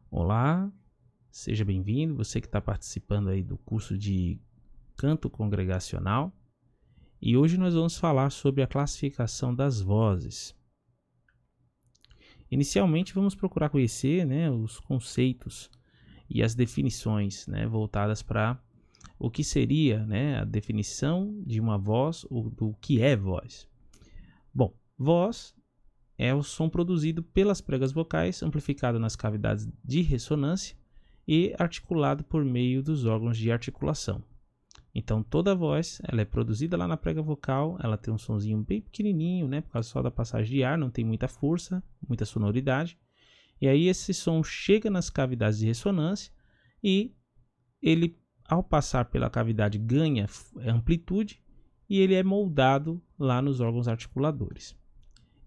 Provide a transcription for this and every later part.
Olá, seja bem-vindo, você que está participando aí do curso de canto congregacional. E hoje nós vamos falar sobre a classificação das vozes. Inicialmente vamos procurar conhecer, os conceitos e as definições, voltadas para o que seria, a definição de uma voz ou do que é voz. Bom, voz é o som produzido pelas pregas vocais, amplificado nas cavidades de ressonância e articulado por meio dos órgãos de articulação. Então, toda voz ela é produzida lá na prega vocal, ela tem um sonzinho bem pequenininho, por causa só da passagem de ar, não tem muita força, muita sonoridade. E aí esse som chega nas cavidades de ressonância e ele, ao passar pela cavidade, ganha amplitude e ele é moldado lá nos órgãos articuladores.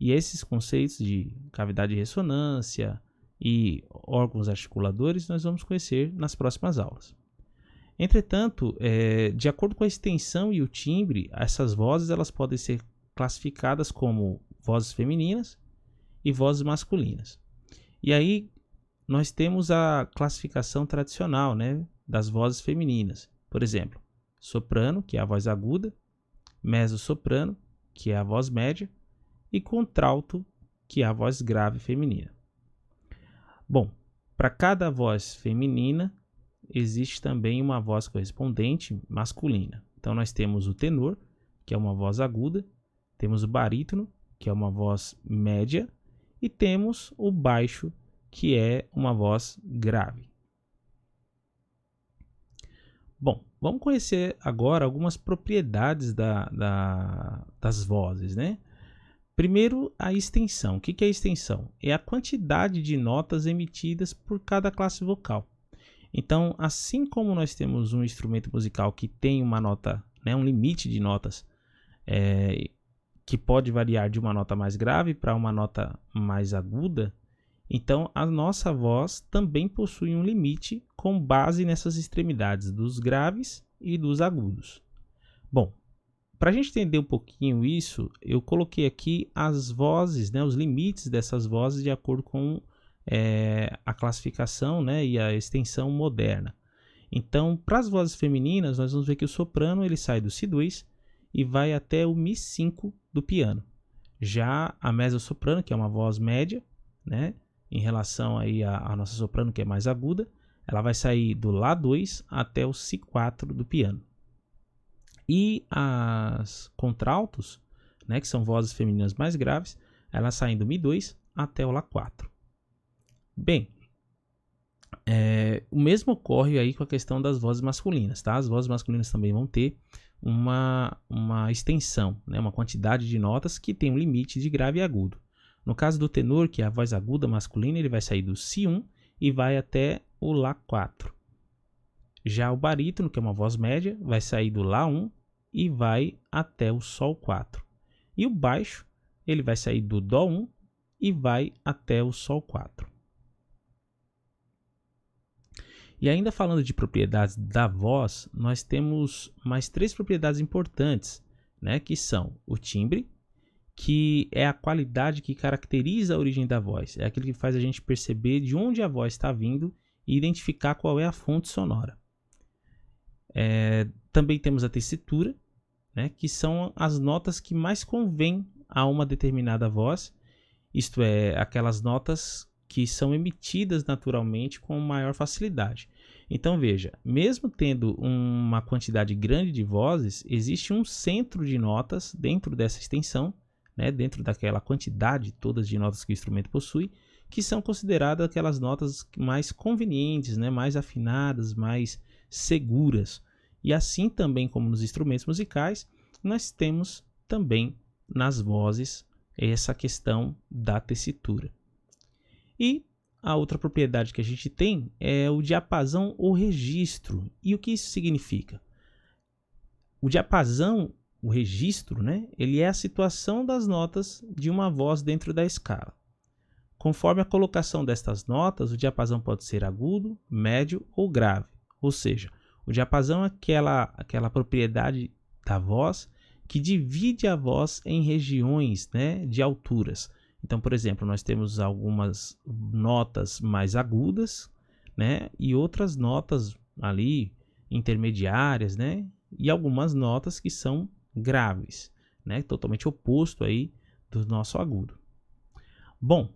E esses conceitos de cavidade de ressonância e órgãos articuladores nós vamos conhecer nas próximas aulas. Entretanto, de acordo com a extensão e o timbre, essas vozes elas podem ser classificadas como vozes femininas e vozes masculinas. E aí nós temos a classificação tradicional, das vozes femininas. Por exemplo, soprano, que é a voz aguda, mezzo-soprano, que é a voz média, e contralto, que é a voz grave feminina. Bom, para cada voz feminina, existe também uma voz correspondente masculina. Então, nós temos o tenor, que é uma voz aguda, temos o barítono, que é uma voz média, e temos o baixo, que é uma voz grave. Bom, vamos conhecer agora algumas propriedades das vozes, Primeiro, a extensão. O que é a extensão? É a quantidade de notas emitidas por cada classe vocal. Então, assim como nós temos um instrumento musical que tem uma nota, um limite de notas, que pode variar de uma nota mais grave para uma nota mais aguda, então a nossa voz também possui um limite com base nessas extremidades dos graves e dos agudos. Bom, para a gente entender um pouquinho isso, eu coloquei aqui as vozes, os limites dessas vozes de acordo com a classificação e a extensão moderna. Então, para as vozes femininas, nós vamos ver que o soprano ele sai do Si2 e vai até o Mi5 do piano. Já a mezzo-soprano, que é uma voz média, em relação aí à nossa soprano, que é mais aguda, ela vai sair do Lá2 até o Si4 do piano. E as contraltos, que são vozes femininas mais graves, elas saem do Mi2 até o Lá4. Bem, o mesmo ocorre aí com a questão das vozes masculinas, tá? As vozes masculinas também vão ter uma extensão, uma quantidade de notas que tem um limite de grave e agudo. No caso do tenor, que é a voz aguda masculina, ele vai sair do Si1 e vai até o Lá4. Já o barítono, que é uma voz média, vai sair do Lá1 e vai até o Sol4. E o baixo, ele vai sair do Dó1 e vai até o Sol4. E ainda falando de propriedades da voz, nós temos mais 3 propriedades importantes, que são o timbre, que é a qualidade que caracteriza a origem da voz. É aquilo que faz a gente perceber de onde a voz está vindo e identificar qual é a fonte sonora. Também temos a tessitura, que são as notas que mais convêm a uma determinada voz, isto é, aquelas notas que são emitidas naturalmente com maior facilidade. Então veja, mesmo tendo uma quantidade grande de vozes, existe um centro de notas dentro dessa extensão, dentro daquela quantidade todas de notas que o instrumento possui, que são consideradas aquelas notas mais convenientes, mais afinadas, mais seguras. E assim também como nos instrumentos musicais, nós temos também nas vozes essa questão da tessitura. E a outra propriedade que a gente tem é o diapasão ou registro. E o que isso significa? O diapasão, o registro, ele é a situação das notas de uma voz dentro da escala. Conforme a colocação destas notas, o diapasão pode ser agudo, médio ou grave. Ou seja, o diapasão é aquela propriedade da voz que divide a voz em regiões de alturas. Então, por exemplo, nós temos algumas notas mais agudas, né, e outras notas ali intermediárias, né, e algumas notas que são graves, né, totalmente oposto aí do nosso agudo. Bom,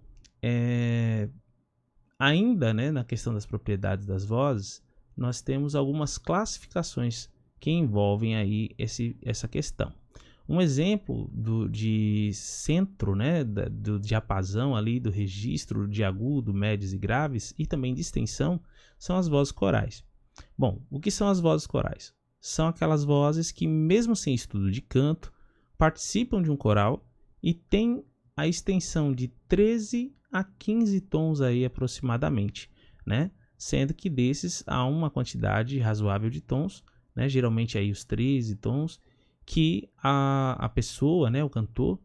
ainda, né, na questão das propriedades das vozes, nós temos algumas classificações que envolvem aí essa questão. Um exemplo de centro, né, do diapasão ali, do registro de agudo, médios e graves, e também de extensão, são as vozes corais. Bom, o que são as vozes corais? São aquelas vozes que, mesmo sem estudo de canto, participam de um coral e têm a extensão de 13 a 15 tons aí aproximadamente, né? Sendo que desses há uma quantidade razoável de tons, né? Geralmente aí os 13 tons, que a pessoa, né, o cantor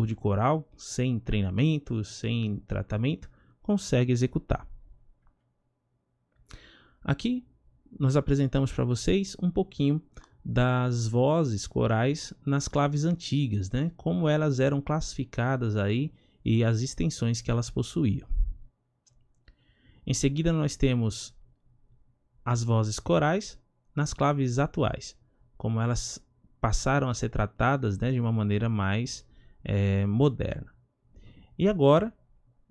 de coral, sem treinamento, sem tratamento, consegue executar. Aqui nós apresentamos para vocês um pouquinho das vozes corais nas claves antigas, né, como elas eram classificadas aí e as extensões que elas possuíam. Em seguida nós temos as vozes corais nas claves atuais, como elas passaram a ser tratadas, né, de uma maneira mais moderna. E agora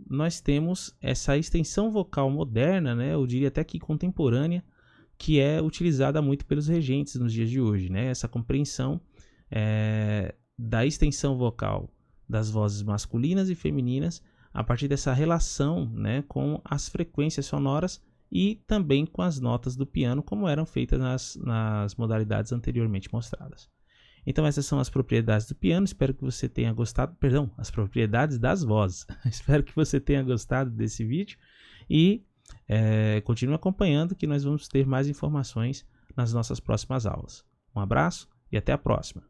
nós temos essa extensão vocal moderna, né, eu diria até que contemporânea, que é utilizada muito pelos regentes nos dias de hoje, né? Essa compreensão da extensão vocal das vozes masculinas e femininas a partir dessa relação, né, com as frequências sonoras e também com as notas do piano, como eram feitas nas modalidades anteriormente mostradas. Então essas são as propriedades do piano, espero que você tenha gostado, perdão, as propriedades das vozes. Espero que você tenha gostado desse vídeo e continue acompanhando que nós vamos ter mais informações nas nossas próximas aulas. Um abraço e até a próxima.